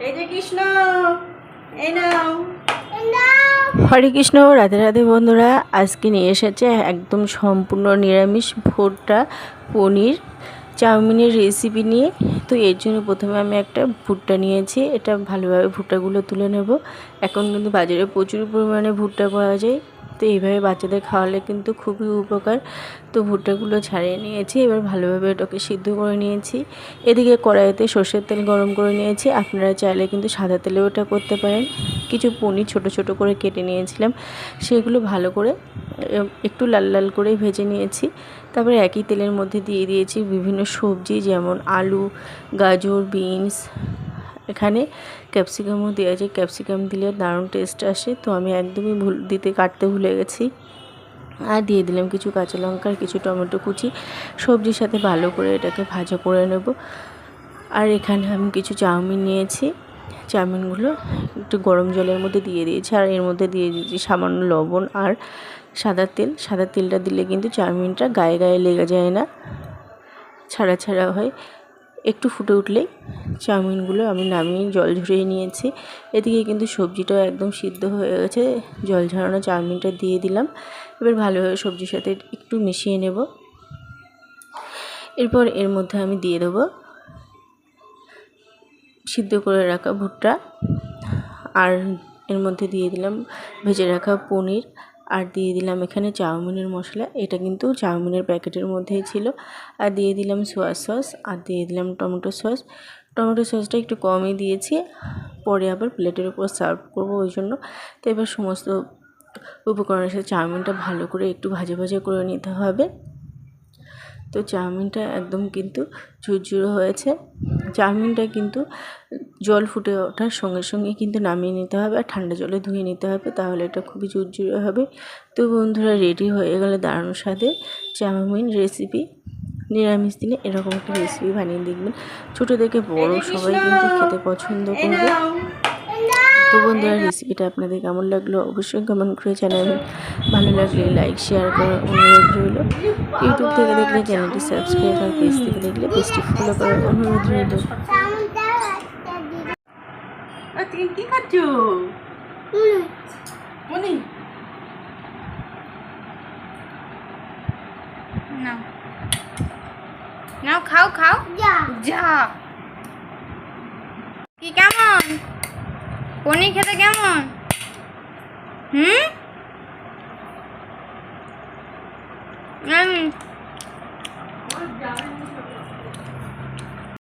এই যে কৃষ্ণ, এই নাও। হরে কৃষ্ণ, রাধে রাধে বন্ধুরা। আজকে নিয়ে এসেছে একদম সম্পূর্ণ নিরামিষ ভুট্টা পনির চাউমিনের রেসিপি নিয়ে। তো এর জন্য প্রথমে আমি একটা ভুট্টা নিয়েছি। এটা ভালোভাবে ভুট্টাগুলো তুলে নেব। এখন কিন্তু বাজারে প্রচুর পরিমাণে ভুট্টা পাওয়া যায়, তো এইভাবে বাচ্চাদের খাওয়ালে কিন্তু খুবই উপকার। তো ভুট্টাগুলো ছাড়িয়ে নিয়েছি, এবার ভালোভাবে এটাকে সিদ্ধ করে নিয়েছি। এদিকে কড়াইতে সর্ষের তেল গরম করে নিয়েছি। আপনারা চাইলে কিন্তু সাদা তেলেও এটা করতে পারেন। কিছু পনির ছোট ছোট করে কেটে নিয়েছিলাম, সেগুলো ভালো করে একটু লাল লাল করে ভেজে নিয়েছি। তারপরে একই তেলের মধ্যে দিয়ে দিয়েছি বিভিন্ন সবজি, যেমন আলু, গাজর, বিনস, এখানে ক্যাপসিকামও দেওয়া যায়। ক্যাপসিকাম দিলে দারুণ টেস্ট আসে, তো আমি একদমই কাটতে ভুলে গেছি। আর দিয়ে দিলাম কিছু কাঁচা লঙ্কা আর কিছু টমেটো কুচি। সবজির সাথে ভালো করে এটাকে ভাজা করে নেব। আর এখানে আমি কিছু চাউমিন নিয়েছি। চাউমিনগুলো একটু গরম জলের মধ্যে দিয়ে দিয়েছি, আর এর মধ্যে দিয়ে দিয়েছি সামান্য লবণ আর সাদা তেল। সাদা তেলটা দিলে কিন্তু চাউমিনটা গায়ে গায়ে লেগে যায় না, ছাড়া ছাড়া হয়। একটু ফুটে উঠলেই চাউমিনগুলো আমি নামিয়ে জল ঝরিয়ে নিয়েছি। এদিকে কিন্তু সবজিটাও একদম সিদ্ধ হয়ে গেছে। জল ঝরানো চাউমিনটা দিয়ে দিলাম। এবার ভালোভাবে সবজির সাথে একটু মিশিয়ে নেব। এরপর এর মধ্যে আমি দিয়ে দেবো সিদ্ধ করে রাখা ভুট্টা, আর এর মধ্যে দিয়ে দিলাম ভেজে রাখা পনির, আর দিয়ে দিলাম এখানে চাউমিনের মশলা। এটা কিন্তু চাউমিনের প্যাকেটের মধ্যেই ছিল। আর দিয়ে দিলাম সোয়া সস, আর দিয়ে দিলাম টমেটো সস। টমেটো সসটা একটু কমই দিয়েছি, পরে আবার প্লেটের উপর সার্ভ করব ওই জন্য। তো এবার সমস্ত উপকরণের সাথে চাউমিনটা ভালো করে একটু ভাজা ভাজা করে নিতে হবে। তো চাউমিনটা একদম কিন্তু ঝুরঝুরে হয়েছে। চাউমিনটা কিন্তু জল ফুটে ওঠার সঙ্গে সঙ্গে কিন্তু নামিয়ে নিতে হবে, আর ঠান্ডা জলে ধুয়ে নিতে হবে, তাহলে এটা খুবই ঝুরঝুরে হবে। তো বন্ধুরা, রেডি হয়ে গেলে দারুণ স্বাদে চাউমিন রেসিপি। নিরামিষ দিনে এরকম একটা রেসিপি বানিয়ে দেখবেন, ছোটো থেকে বড় সবাই কিন্তু খেতে পছন্দ করবে। তো বন্ধুরা, রেসিপিটা আপনাদের কেমন লাগলো অবশ্যই কমেন্ট করে জানাবেন। ভালো লাগলে লাইক শেয়ার করার অনুরোধ রইল। ইউটিউব থেকে দেখলে চ্যানেলটি সাবস্ক্রাইব, আর পেজ থেকে দেখলে পেজটি ফলো করার অনুরোধ রইল। তুমি কি খাচ্ছো? মনি নাও নাও, খাও খাও। যা কি কেমন পনির খেতে কেমন? হুম